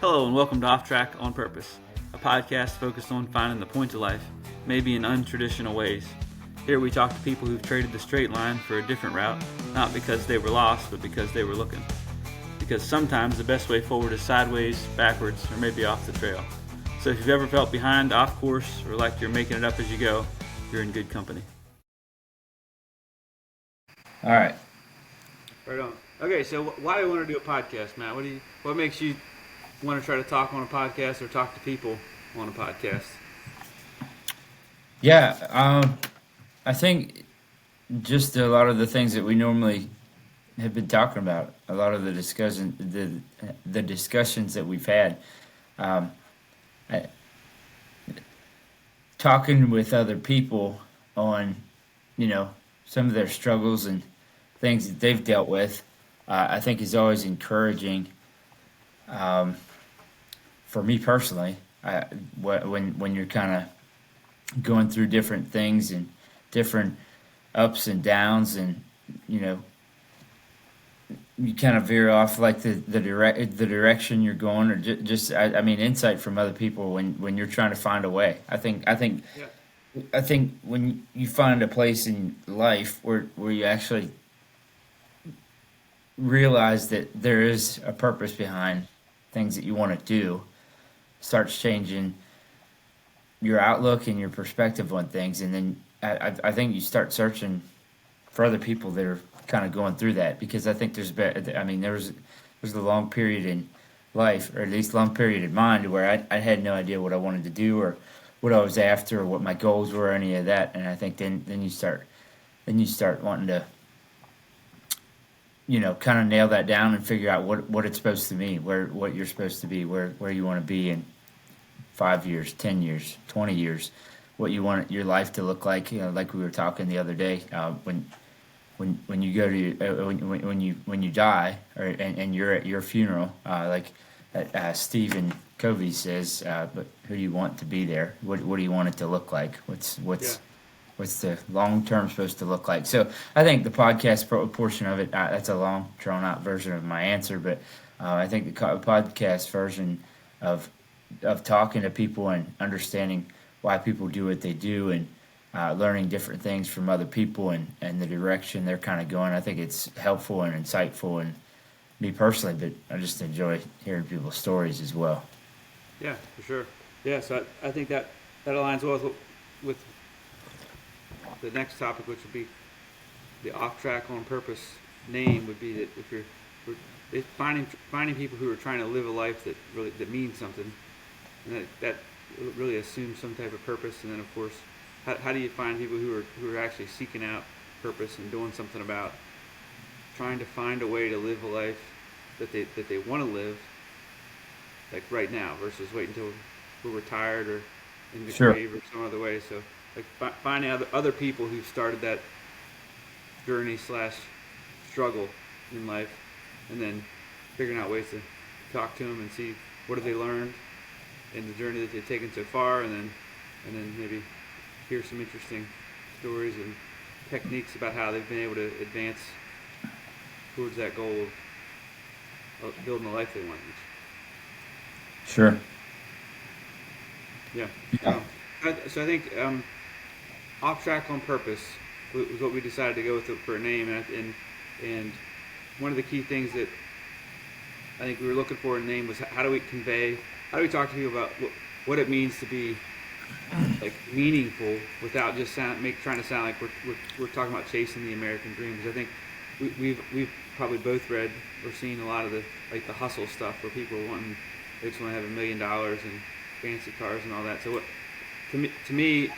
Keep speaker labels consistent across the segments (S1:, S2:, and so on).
S1: Hello and welcome to Off Track on Purpose, a podcast focused on finding the point of life, maybe in untraditional ways. Here we talk to people who've traded the straight line for a different route, not because they were lost, but because they were looking. Because sometimes the best way forward is sideways, backwards, or maybe off the trail. So if you've ever felt behind, off course, or like you're making it up as you go, you're in good company.
S2: All right.
S1: Right on. Okay, so why do you want to do a podcast, Matt? What makes you want to try to talk on a podcast or talk to people on a podcast?
S2: Yeah, I think just a lot of the things that we normally have been talking about, a lot of the discussions that we've had, um, I, talking with other people on, some of their struggles and things that they've dealt with, I think is always encouraging. Um, for me personally, when you're kind of going through different things and different ups and downs, and you know you kind of veer off like the direction you're going, or just I mean insight from other people when you're trying to find a way.
S1: Yeah.
S2: I think when you find a place in life where you actually realize that there is a purpose behind things that you want to do, starts changing your outlook and your perspective on things, and then I think you start searching for other people that are kind of going through that, because I think there's a long period in life, or at least long period in mind, where I had no idea what I wanted to do, or what I was after, or what my goals were, or any of that. And I think then you start wanting to kind of nail that down and figure out what it's supposed to mean, what you're supposed to be, where you want to be in 5 years, 10 years, 20 years, what you want your life to look like. Like we were talking the other day, when you go to when you die, and you're at your funeral, like Stephen Covey says, but who do you want to be there? What do you want it to look like?
S1: Yeah.
S2: What's the long term supposed to look like? So I think the podcast portion of it, that's a long drawn out version of my answer, but I think the podcast version of talking to people and understanding why people do what they do, and learning different things from other people, and the direction they're kind of going. I think it's helpful and insightful, and me personally, but I just enjoy hearing people's stories as well.
S1: Yeah, for sure. Yeah, so I think that aligns well with the next topic, which would be the off track on purpose name. Would be that if it's finding people who are trying to live a life that means something, and that really assumes some type of purpose. And then of course, how do you find people who are actually seeking out purpose and doing something about trying to find a way to live a life that they want to live, like right now, versus wait until we're retired or in the
S2: Sure.
S1: grave or some other way. So like finding other people who've started that journey slash struggle in life, and then figuring out ways to talk to them and see what have they learned in the journey that they've taken so far, and then maybe hear some interesting stories and techniques about how they've been able to advance towards that goal of building the life they want.
S2: Sure.
S1: Yeah.
S2: Yeah.
S1: So I think off track on purpose was what we decided to go with for a name, and one of the key things that I think we were looking for in a name was how do we talk to people about what it means to be like meaningful without just trying to sound like we're talking about chasing the American dream. Because I think we've probably both read or seen a lot of the hustle stuff where people are wanting, they just want to have $1 million and fancy cars and all that. So to me,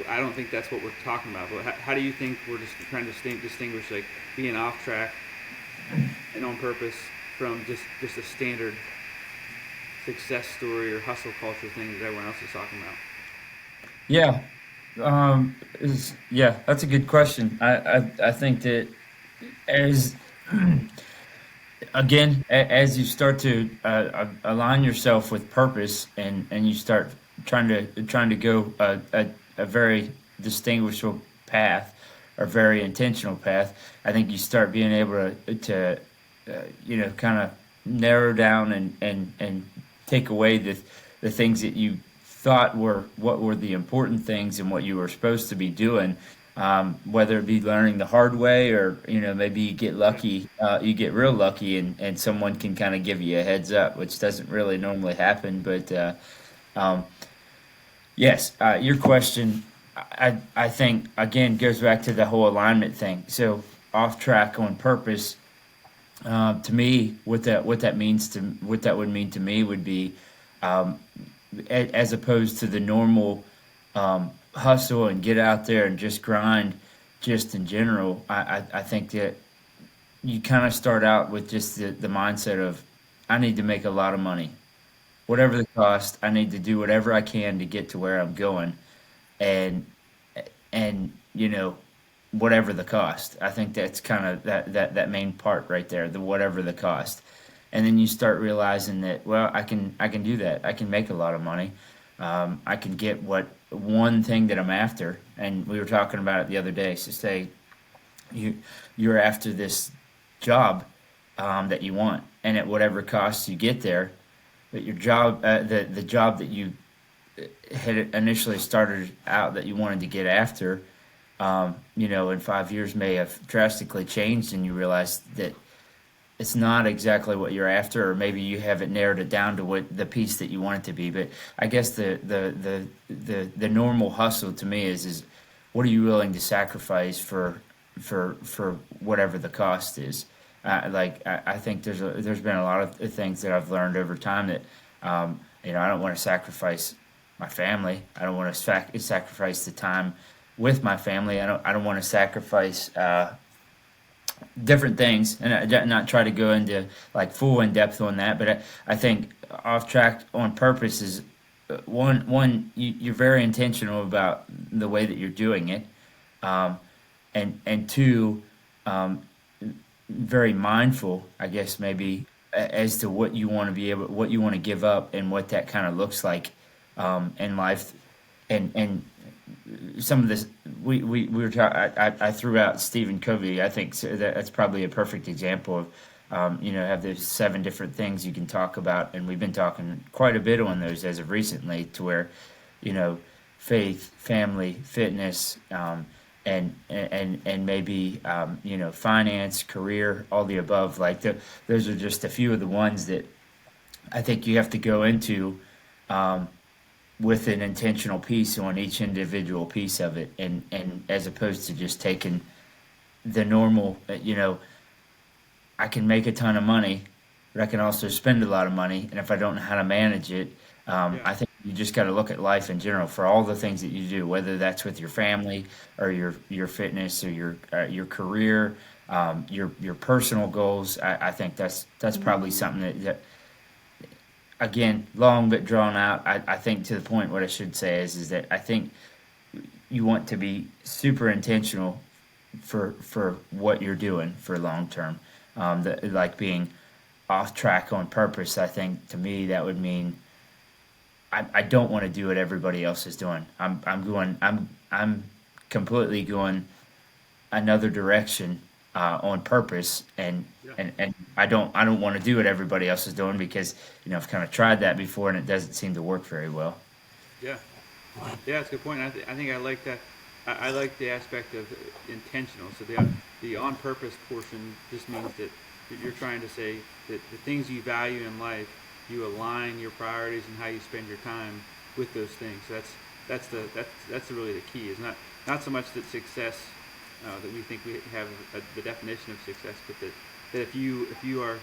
S1: I don't think that's what we're talking about. But how do you think we're just trying to distinguish like being off track and on purpose from just a standard success story or hustle culture thing that everyone else is talking about?
S2: Yeah. Yeah, that's a good question. I think that as again, as you start to align yourself with purpose, and you start trying to go a very distinguishable path, or very intentional path, I think you start being able to kind of narrow down and take away the things that you thought were what were the important things and what you were supposed to be doing, whether it be learning the hard way or maybe you get
S1: Yeah.
S2: lucky, you get real lucky and someone can kind of give you a heads up, which doesn't really normally happen. But um, yes, your question, I think again goes back to the whole alignment thing. So off track on purpose, to me, what that would mean to me would be, um, as opposed to the normal hustle and get out there and just grind, just in general. I think that you kind of start out with just the mindset of, I need to make a lot of money, whatever the cost. I need to do whatever I can to get to where I'm going, and and whatever the cost. I think that's kind of that main part right there, the whatever the cost. And then you start realizing that, well, I can do that. I can make a lot of money. I can get what one thing that I'm after. And we were talking about it the other day. So say you're after this job that you want, and at whatever cost you get there, but your job, the job that you had initially started out that you wanted to get after, in 5 years may have drastically changed, and you realize that it's not exactly what you're after, or maybe you haven't narrowed it down to what the piece that you want it to be. But I guess the normal hustle to me is what are you willing to sacrifice for whatever the cost is. I think there's been a lot of things that I've learned over time that I don't want to sacrifice my family. I don't want to sacrifice the time with my family. I don't want to sacrifice different things, and not try to go into like full in depth on that. But I think off track on purpose is one you're very intentional about the way that you're doing it, um, and two, um, very mindful, I guess maybe, as to what you want to be able, what you want to give up, and what that kind of looks like in life, and some of this we were talking. I threw out Stephen Covey. I think that's probably a perfect example of have those 7 different things you can talk about, and we've been talking quite a bit on those as of recently, to where you know faith, family, fitness, and maybe finance, career, all the above. Like those are just a few of the ones that I think you have to go into. With an intentional piece on each individual piece of it, and as opposed to just taking the normal, I can make a ton of money, but I can also spend a lot of money, and if I don't know how to manage it,
S1: Yeah.
S2: I think you just got to look at life in general for all the things that you do, whether that's with your family or your fitness or your career, your personal goals. I think that's probably something that again, long but drawn out. I think to the point, what I should say is that I think you want to be super intentional for what you're doing for long term. Like being off track on purpose. I think to me that would mean I don't want to do what everybody else is doing. I'm completely going another direction on purpose,
S1: Yeah.
S2: and I don't want to do what everybody else is doing, because I've kind of tried that before and it doesn't seem to work very well.
S1: Yeah. Yeah, that's a good point. I think I like that. I like the aspect of intentional. So the on purpose portion just means that you're trying to say that the things you value in life, you align your priorities and how you spend your time with those things. So that's really the key. Is not so much that success that we think we have the definition of success, but that if you are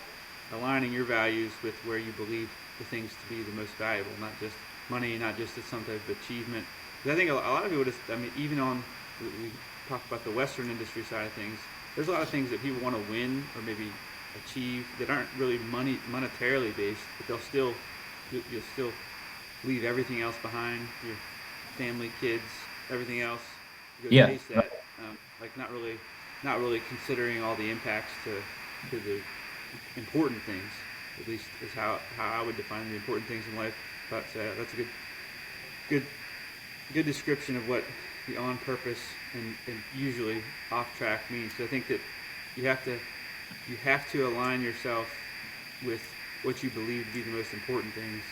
S1: aligning your values with where you believe the things to be the most valuable, not just money, not just as some type of achievement. Because I think a lot of people just, I mean, even on, we talk about the Western industry side of things, there's a lot of things that people want to win or maybe achieve that aren't really monetarily based, but you'll still leave everything else behind, your family, kids, everything else. You go
S2: Yeah,
S1: chase that, like not really considering all the impacts to the important things. At least is how I would define the important things in life. But that's a good good description of what the on purpose and usually off track means. So I think that you have to you have to align yourself with what you believe to be the most important things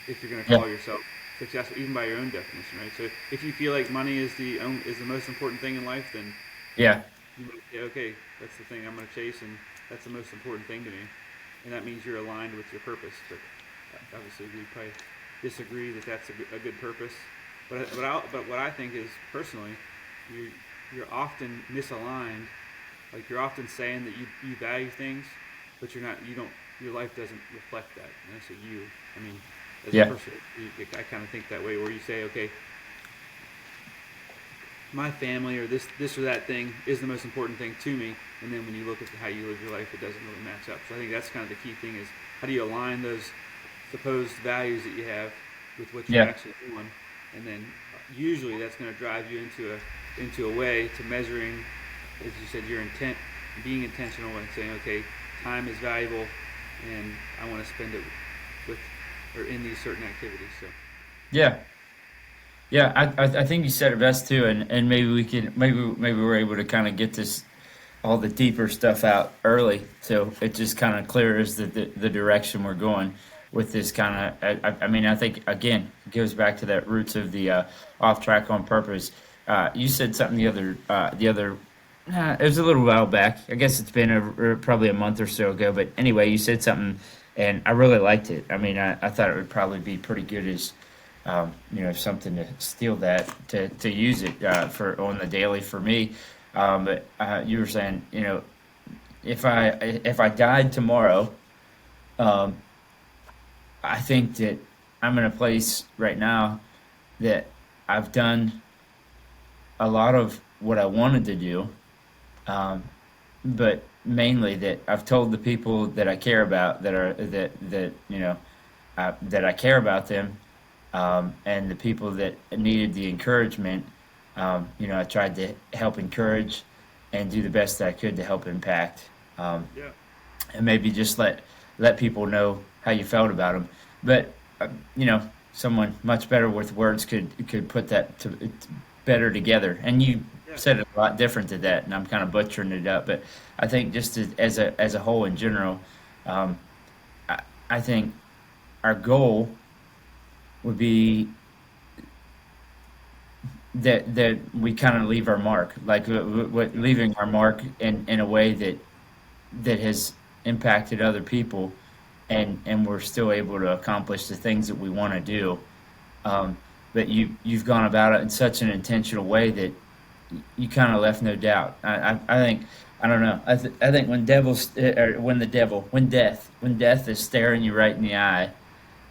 S1: if you're going to
S2: Yeah.
S1: call yourself successful, even by your own definition, right? So if you feel like money is the most important thing in life, then
S2: Yeah.
S1: you might say, okay, that's the thing I'm going to chase, and that's the most important thing to me, and that means you're aligned with your purpose. But obviously, we probably disagree that that's a good purpose. But what I think is personally, you're often misaligned. Like you're often saying that you value things, but you're not. You don't. Your life doesn't reflect that. And I say you. I mean, as a
S2: Yeah.
S1: person, I kind of think that way, where you say, okay, my family or this or that thing is the most important thing to me, and then when you look at how you live your life, it doesn't really match up. So I think that's kind of the key thing is how do you align those supposed values that you have with what you're
S2: Yeah.
S1: actually doing, and then usually that's going to drive you into a way to measuring, as you said, your intent, being intentional and saying, okay, time is valuable, and I want to spend it with or in these certain activities. So
S2: Yeah. Yeah, I think you said it best too, and maybe we can maybe we're able to kind of get this all the deeper stuff out early, so it just kind of clears the direction we're going with this kind of. I mean, I think again it goes back to that roots of the off track on purpose. You said something the other. It was a little while back. I guess it's been probably a month or so ago. But anyway, you said something, and I really liked it. I mean, I thought it would probably be pretty good as something to steal that to use it for on the daily for me. But you were saying, if I died tomorrow, um, I think that I'm in a place right now that I've done a lot of what I wanted to do, um, but mainly that I've told the people that I care about that I care about them, and the people that needed the encouragement. I tried to help encourage and do the best that I could to help impact,
S1: yeah,
S2: and maybe just let people know how you felt about them. But someone much better with words could put that better together. And you
S1: yeah,
S2: said it a lot different to that, and I'm kind of butchering it up. But I think just as a whole in general, um, I, I think our goal would be that we kind of leave our mark, like
S1: yeah,
S2: leaving our mark in a way that has impacted other people, and we're still able to accomplish the things that we want to do. Um, but you've gone about it in such an intentional way that you kind of left no doubt. I think I don't know. I think when death is staring you right in the eye,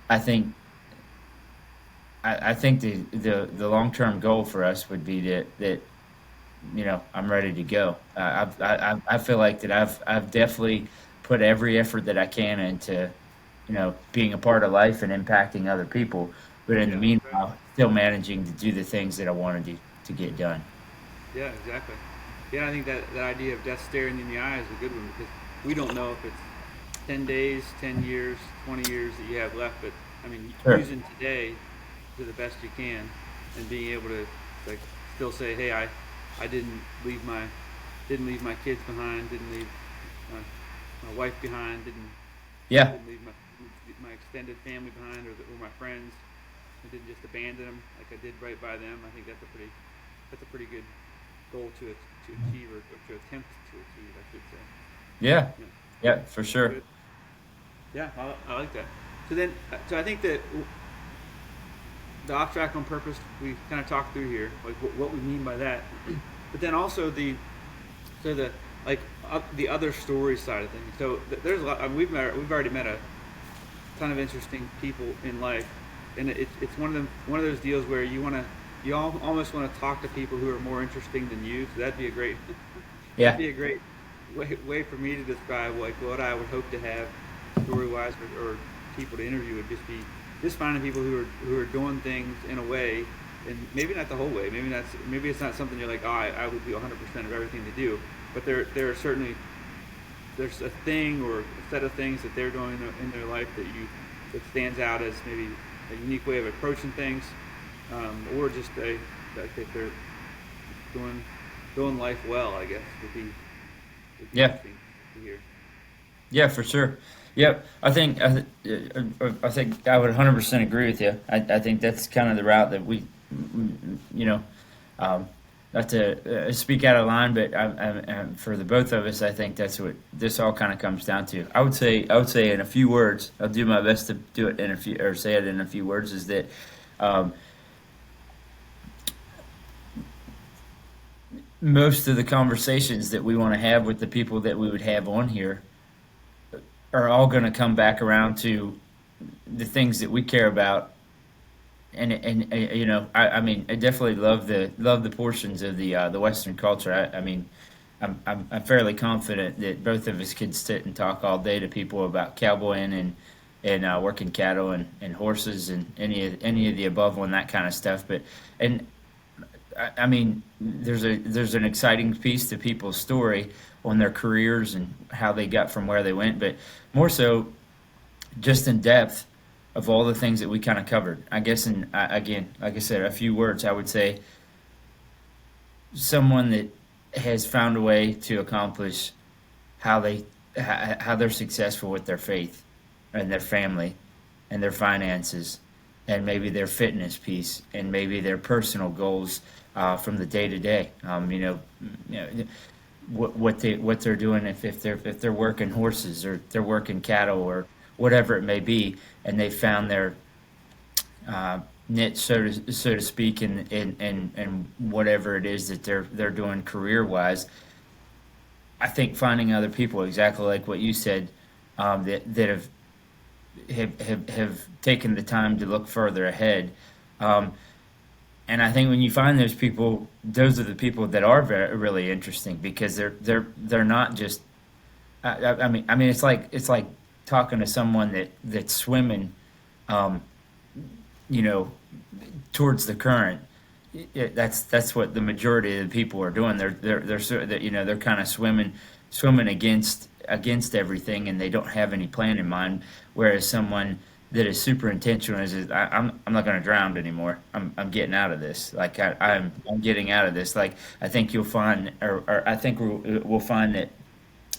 S2: I think I think the long term goal for us would be that I'm ready to go. I feel like that I've definitely put every effort that I can into being a part of life and impacting other people, but in the
S1: yeah, right.
S2: meanwhile, still managing to do the things that I wanted to get done.
S1: Yeah, exactly. Yeah, I think that idea of death staring in the eye is a good one because we don't know if it's 10 days, 10 years, 20 years that you have left. But I mean,
S2: Sure.
S1: using today to the best you can and being able to like still say, hey, I didn't leave my kids behind, didn't leave my wife behind,
S2: Yeah.
S1: didn't leave my extended family behind or my friends. I didn't just abandon them like I did right by them. I think that's a pretty good goal to achieve or to attempt to achieve, I should say.
S2: Yeah.
S1: Yeah,
S2: Yeah. For sure.
S1: good. Yeah, I like that. So then, so I think that the off track on purpose we kind of talked through here, like what we mean by that, but then also the like the other story side of things. So there's a lot. I mean, we've already met a ton of interesting people in life, and it's one of those deals where almost want to talk to people who are more interesting than you. So that'd be a great that'd
S2: Yeah.
S1: be a great way for me to describe like what I would hope to have story wise or people to interview would just be just finding people who are doing things in a way, and maybe not the whole way. Maybe it's not something you're like, oh, I would do 100% of everything they do, but there are certainly there's a thing or a set of things that they're doing in their life that stands out as maybe a unique way of approaching things, or just that they're doing life well. I guess would be
S2: Yeah.
S1: interesting to hear.
S2: Yeah. For sure. Yep, I think I would 100% agree with you. I think that's kind of the route that you know, um, not to speak out of line, but for the both of us, I think that's what this all kind of comes down to. I would say in a few words, I'll do my best to do it in a few, or say it in a few words, is that um, most of the conversations that we want to have with the people that we would have on here are all going to come back around to the things that we care about. And you know, I mean, I definitely love the portions of the Western culture. I mean, I'm fairly confident that both of us could sit and talk all day to people about cowboying and working cattle and horses and any of the above on that kind of stuff. But and I mean, there's an exciting piece to people's story on their careers and how they got from where they went, but more so just in depth of all the things that we kind of covered. I guess, and again, like I said, a few words, I would say someone that has found a way to accomplish how how they're successful with their faith and their family and their finances and maybe their fitness piece and maybe their personal goals from the day to day. You know what they're doing if they're working horses or they're working cattle or whatever it may be, and they found their niche, so to speak, in whatever it is that they're doing career wise. I think finding other people exactly like what you said, that have taken the time to look further ahead. Um, and I think when you find those people, those are the people that are really interesting because they're not just. I mean, it's like talking to someone that's swimming, um, you know, towards the current. That's what the majority of the people are doing. You know, they're kind of swimming against everything, and they don't have any plan in mind. Whereas someone that is super intentional I'm not going to drown anymore. I'm getting out of this. Like I'm getting out of this. Like I think you'll find, or I think we'll find that,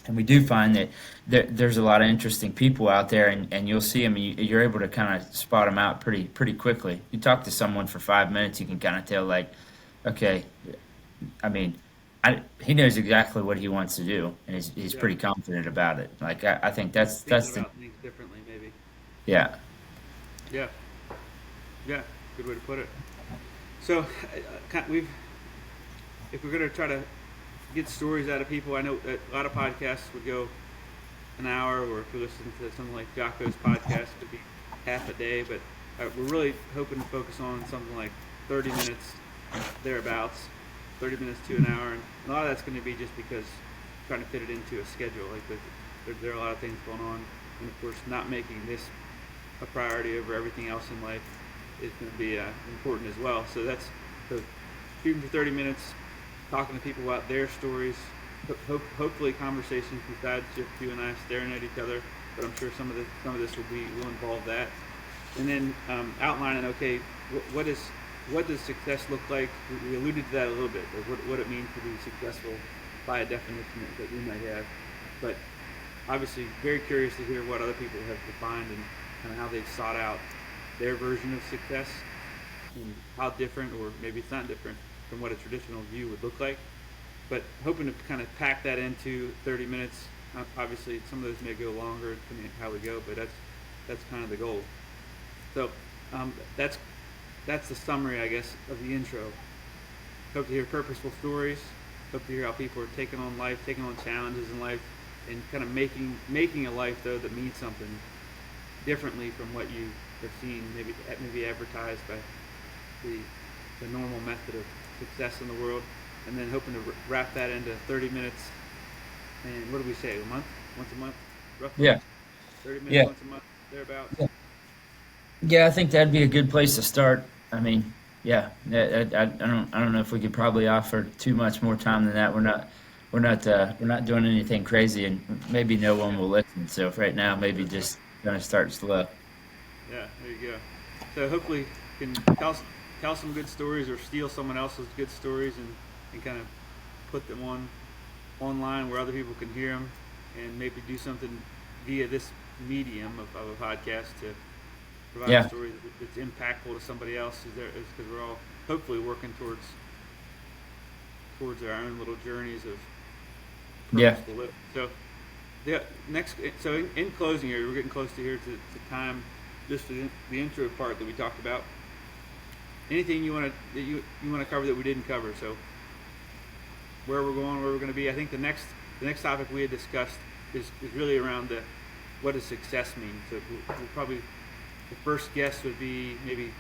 S2: and we do find that there's a lot of interesting people out there, and you'll see them. You're able to kind of spot them out pretty quickly. You talk to someone for 5 minutes, you can kind of tell, like, okay, I mean, he knows exactly what he wants to do, and he's
S1: Yeah,
S2: pretty confident about it. Like I think
S1: thinking
S2: that's the
S1: about things differently, maybe.
S2: yeah.
S1: Yeah, yeah, good way to put it. So, we've if we're gonna try to get stories out of people, I know that a lot of podcasts would go an hour, or if you listen to something like Jocko's podcast, it could be half a day. But we're really hoping to focus on something like 30 minutes thereabouts, 30 minutes to an hour, and a lot of that's going to be just because trying to fit it into a schedule. Like there are a lot of things going on, and of course, not making this a priority over everything else in life is going to be important as well. So shooting for 30 minutes, talking to people about their stories, hopefully conversations besides just you and I staring at each other. But I'm sure some of this will involve that, and then outlining, okay, what does success look like? We alluded to that a little bit, like what it means to be successful by a definition that we might have. But obviously, very curious to hear what other people have defined and kind of how they've sought out their version of success and how different, or maybe it's not different, from what a traditional view would look like. But hoping to kind of pack that into 30 minutes. Obviously, some of those may go longer depending on how we go, but that's kind of the goal. So that's the summary, I guess, of the intro. Hope to hear purposeful stories. Hope to hear how people are taking on life, taking on challenges in life, and kind of making a life though that means something differently from what you have seen maybe advertised by the normal method of success in the world, and then hoping to wrap that into 30 minutes. And what do we say? Once a month, roughly.
S2: Yeah.
S1: 30 minutes
S2: Yeah.
S1: once a month, thereabouts.
S2: Yeah, I think that'd be a good place to start. I mean, yeah, I don't know if we could probably offer too much more time than that. We're not doing anything crazy, and maybe no one will listen. So right now, maybe just gonna start slow.
S1: Yeah, there you go. So hopefully you can tell some good stories or steal someone else's good stories and kind of put them online where other people can hear them, and maybe do something via this medium of a podcast to provide a
S2: Yeah,
S1: story that's impactful to somebody else. Is because we're all hopefully working towards our own little journeys of
S2: yeah.
S1: purposeful living. So the next, so in closing here, we're getting close to here to time. Just the intro part that we talked about. Anything you want to cover that we didn't cover? So where we're going, where we're going to be. I think the next topic we had discussed is really around the what does success mean. So we'll probably the first guest would be maybe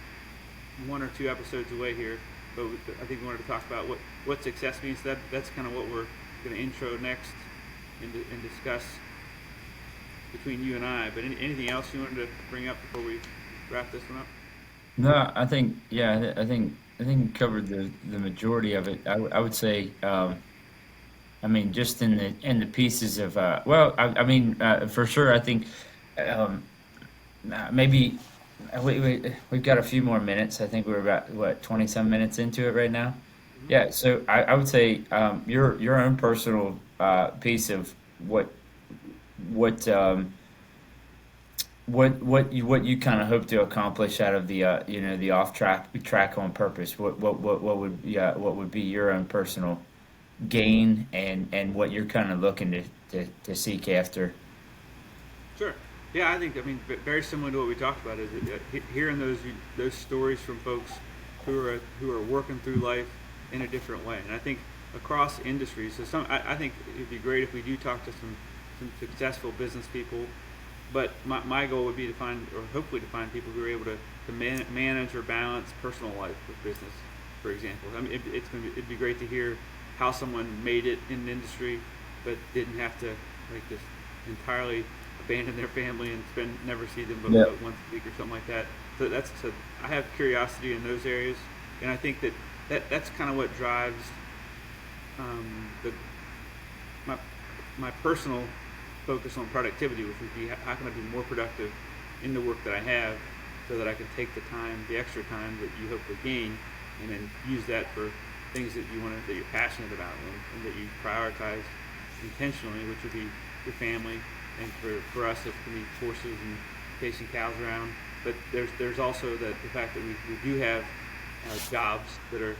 S1: 1 or 2 episodes away here, but I think we wanted to talk about what success means. That's kind of what we're going to intro next and discuss between you and I. But anything else you wanted to bring up before we wrap this one up?
S2: No, I think yeah, I think you covered the majority of it. I would say, I mean, just in the pieces of well, I mean, for sure, I think um, maybe we've got a few more minutes. I think we're about what 20 some minutes into it right now.
S1: Mm-hmm.
S2: Yeah, so I would say your own personal piece of what what um, what you kind of hope to accomplish out of the the off track on purpose. What would what would be your own personal gain and what you're kind of looking to seek after.
S1: Sure. Yeah, I mean very similar to what we talked about is hearing those stories from folks who are working through life in a different way, and I think across industries. So I think it'd be great if we do talk to some successful business people, but my goal would be to find, or hopefully to find, people who are able to manage or balance personal life with business, for example. I mean, it'd be great to hear how someone made it in the industry, but didn't have to like just entirely abandon their family and never see them
S2: Yeah.
S1: but once a week or something like that. So I have curiosity in those areas, and I think that's kind of what drives the my my personal focus on productivity, which would be how can I be more productive in the work that I have, so that I can take the extra time that you hopefully gain, and then use that for things that you're passionate about, and that you prioritize intentionally, which would be your family, and for us it can be horses and chasing cows around. But there's also the fact that we do have jobs that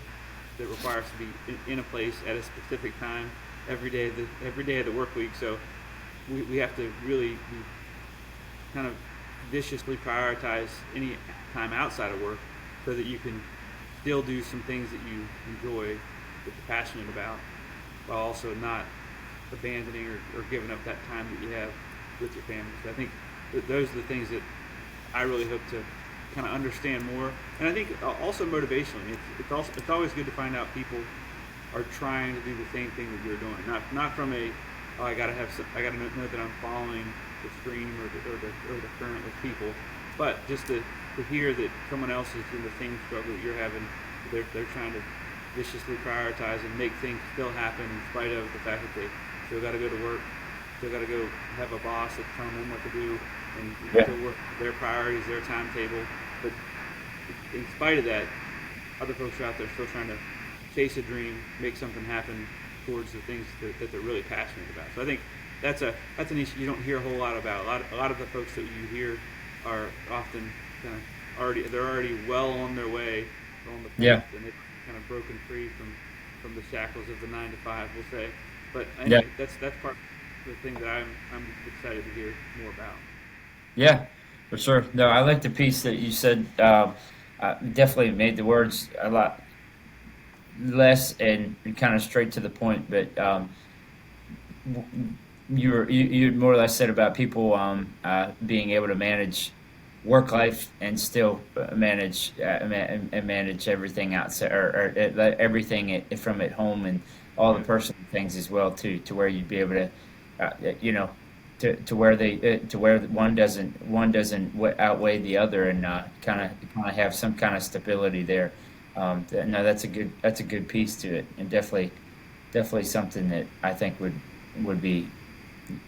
S1: require us to be in a place at a specific time every day of the work week. So we have to really kind of viciously prioritize any time outside of work, so that you can still do some things that you enjoy, that you're passionate about, while also not abandoning or giving up that time that you have with your family. So I think those are the things that I really hope to kind of understand more. And I think also motivationally, it's always good to find out people are trying to do the same thing that you're doing. Not from a I I gotta know that I'm following the stream or the current of people, but just to hear that someone else is in the same struggle that you're having. They're trying to viciously prioritize and make things still happen in spite of the fact that they still got to go to work, still got to go have a boss that's telling them what to do, and
S2: Yeah.
S1: still work their priorities, their timetable. But in spite of that, other folks are out there still trying to chase a dream, make something happen towards the things that they're really passionate about. So I think that's an issue you don't hear a whole lot about. A lot of the folks that you hear are often kind of they're already well on their way, on the
S2: Yeah.
S1: path, and they've kind of broken free from the shackles of the 9 to 5, we'll say. But
S2: Yeah.
S1: anyway, that's part of the thing that I'm excited to hear more about.
S2: Yeah, for sure. No, I like the piece that you said. Definitely made the words a lot less and kind of straight to the point. But you more or less said about people being able to manage work life and still manage everything outside or everything from at home and all the
S1: Right.
S2: personal things as well too, to where you'd be able to you know to where one doesn't outweigh the other and kind of have some kind of stability there. No, that's a good piece to it, and definitely something that I think would be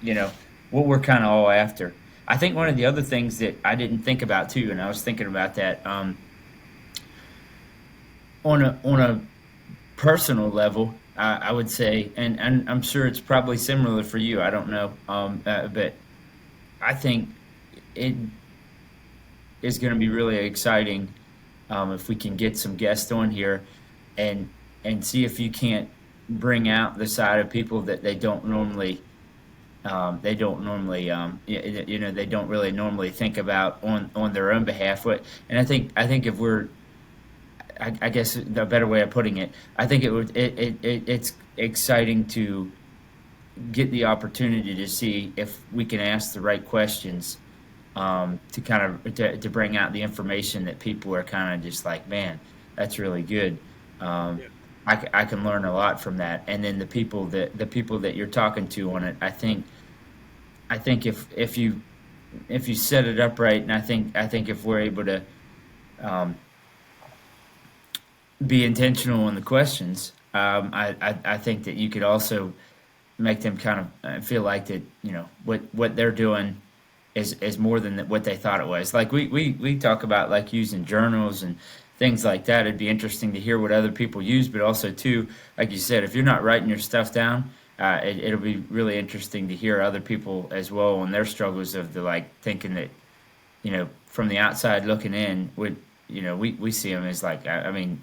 S2: you know what we're kind of all after. I think one of the other things that I didn't think about too, and I was thinking about that on a personal level, I would say, and I'm sure it's probably similar for you. I don't know, but I think it is going to be really exciting if we can get some guests on here and see if you can't bring out the side of people that they don't normally they don't really normally think about on their own behalf. And I think if we're I guess the better way of putting it, I think it's exciting to get the opportunity to see if we can ask the right questions to kind of to bring out the information that people are kind of just like, man, that's really good. Um,
S1: Yeah.
S2: I can learn a lot from that, and then the people that you're talking to on it, I think if you set it up right, and I think if we're able to um, be intentional on the questions, I think that you could also make them kind of feel like that what they're doing is more than what they thought it was. Like we talk about like using journals and things like that. It'd be interesting to hear what other people use, but also too, like you said, if you're not writing your stuff down, it'll be really interesting to hear other people as well on their struggles of the like thinking that from the outside looking in, would we see them as like I mean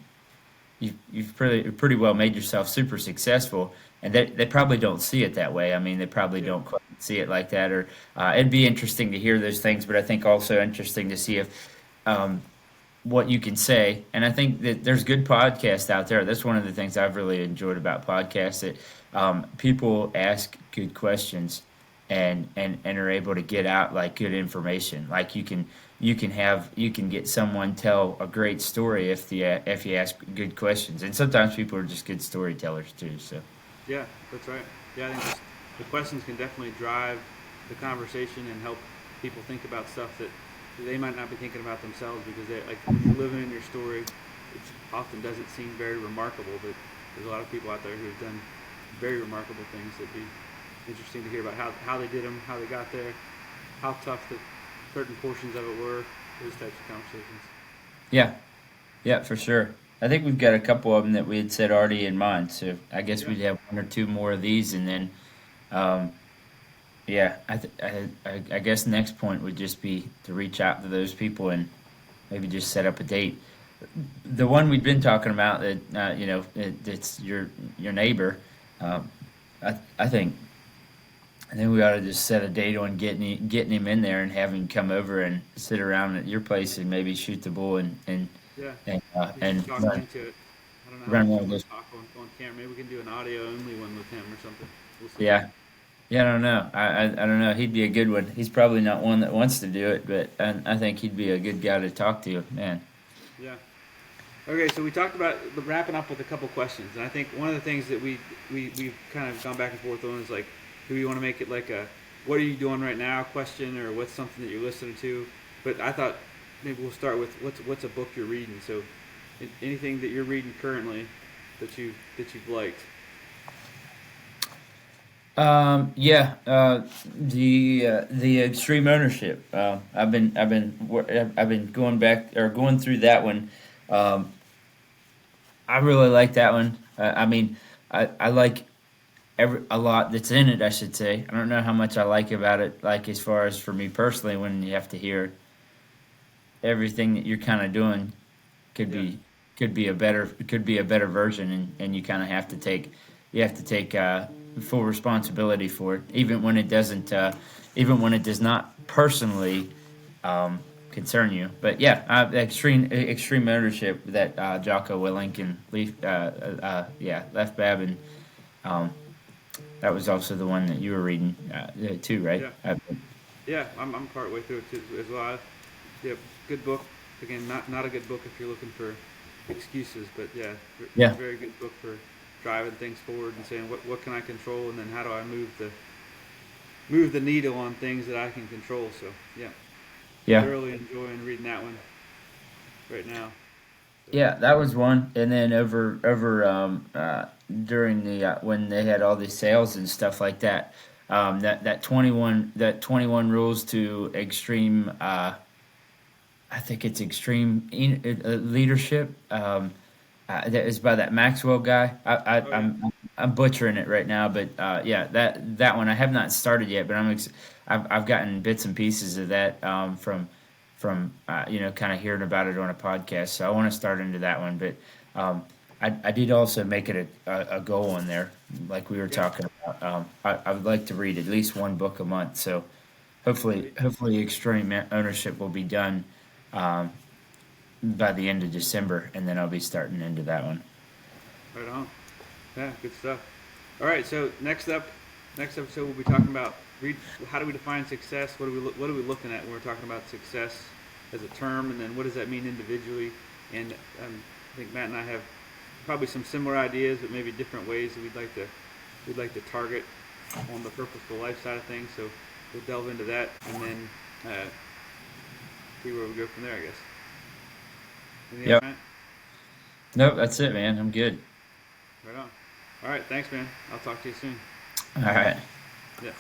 S2: you've pretty well made yourself super successful, and they probably don't see it that way. I mean, they probably
S1: Yeah.
S2: don't quite see it like that. Or it'd be interesting to hear those things, but I think also interesting to see if um, what you can say. And I think that there's good podcasts out there. That's one of the things I've really enjoyed about podcasts, that people ask good questions and are able to get out like good information. Like you can get someone tell a great story if you ask good questions. And sometimes people are just good storytellers too. So
S1: Yeah, that's right. Yeah, I think the questions can definitely drive the conversation and help people think about stuff that they might not be thinking about themselves, because they like when you're living in your story, it often doesn't seem very remarkable, but there's a lot of people out there who have done very remarkable things that'd be interesting to hear about how they did them, how they got there, how tough the certain portions of it were, those types of conversations.
S2: yeah, yeah, for sure. I think we've got a couple of them that we had said already in mind. So I guess
S1: Yeah,
S2: we'd have one or two more of these, and then um, yeah, I guess next point would just be to reach out to those people and maybe just set up a date. The one we've been talking about that it's your neighbor. Um, I think we ought to just set a date on getting him in there and have him come over and sit around at your place and maybe shoot the bull and
S1: yeah.
S2: and
S1: We should
S2: and
S1: talk him
S2: run
S1: into it. I don't know how
S2: run
S1: much
S2: one
S1: you
S2: of
S1: want
S2: those.
S1: to talk on camera. Maybe we can do an audio only one with him or something. We'll see.
S2: Yeah, yeah. I don't know. I don't know. He'd be a good one. He's probably not one that wants to do it, but I think he'd be a good guy to talk to. Man.
S1: Yeah. Okay, so we talked about wrapping up with a couple questions, and I think one of the things that we've kind of gone back and forth on is like, do we want to make it like a "What are you doing right now?" question, or what's something that you're listening to? But I thought maybe we'll start with what's a book you're reading. So, anything that you're reading currently that you've liked.
S2: Yeah, the extreme ownership. I've been going back or going through that one. Um, I really like that one. I mean, I like a lot that's in it. I should say. I don't know how much I like about it. Like as far as for me personally, when you have to hear everything that you're kind of doing could
S1: Yeah,
S2: be could be a better version, and you have to take full responsibility for it, even when it does not personally um, concern you. But yeah, extreme ownership that Jocko Willink and Left Babin. Um, that was also the one that you were reading too, right?
S1: yeah, yeah. I'm part way through it too, as well. Yeah, good book. Again, not a good book if you're looking for excuses, but yeah,
S2: Yeah,
S1: very good book for driving things forward and saying what can I control, and then how do I move the needle on things that I can control. So yeah,
S2: yeah.
S1: thoroughly enjoying reading that one right now. So
S2: Yeah, that was one. And then over during the when they had all these sales and stuff like that, that 21 rules to extreme. I think it's extreme leadership. That is by that Maxwell guy.
S1: Oh yeah.
S2: I'm butchering it right now, but yeah, that one I have not started yet, but I've gotten bits and pieces of that from you know, kind of hearing about it on a podcast. So I want to start into that one, but I did also make it a goal on there, like we were
S1: Yeah.
S2: talking about. I would like to read at least one book a month. So
S1: Right.
S2: hopefully extreme ownership will be done um, by the end of December, and then I'll be starting into that one.
S1: Right on. Yeah, good stuff. All right, so next episode we'll be talking about how do we define success? What are we looking at when we're talking about success as a term, and then what does that mean individually? And I think Matt and I have probably some similar ideas, but maybe different ways that we'd like to target on the purposeful life side of things. So we'll delve into that, and then see where we go from there. I guess. Anything else,
S2: Yep.
S1: Matt?
S2: Nope, that's it, man. I'm good.
S1: Right on. All right, thanks, man. I'll talk to you soon.
S2: All right.
S1: Yeah.